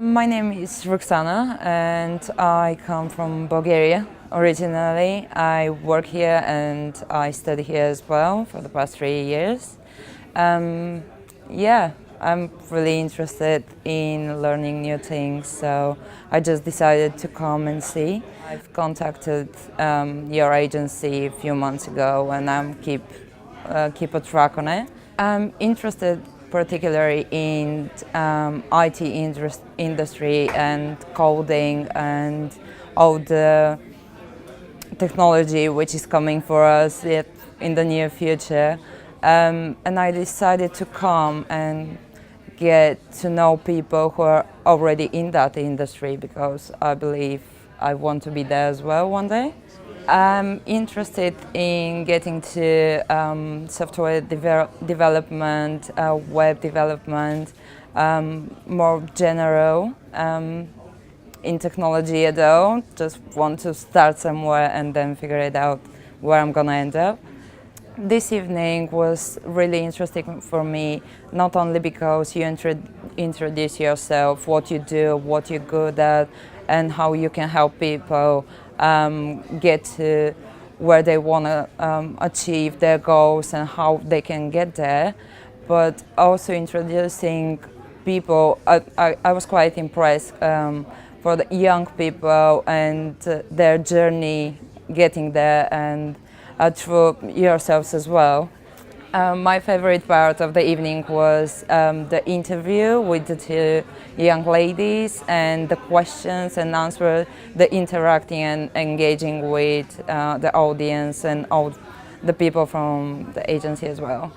My name is Roxana and I come from Bulgaria originally. I work here and I study here as well for the past 3 years. Um, yeah, I'm really interested in learning new things, so I just decided to come and see. I've contacted your agency a few months ago and I'm keep a track on it. I'm interested particularly in IT industry and coding and all the technology which is coming for us in the near future. And I decided to come and get to know people who are already in that industry because I believe I want to be there as well one day. I'm interested in getting to software development, web development, more general in technology. I don't just want to start somewhere and then figure it out where I'm gonna end up. This evening was really interesting for me, not only because you introduce yourself, what you do, what you're good at, and how you can help people get to where they want to achieve their goals and how they can get there, but also introducing people. I was quite impressed for the young people and their journey getting there and through yourselves as well. My favorite part of the evening was the interview with the two young ladies and the questions and answers, the interacting and engaging with the audience and all the people from the agency as well.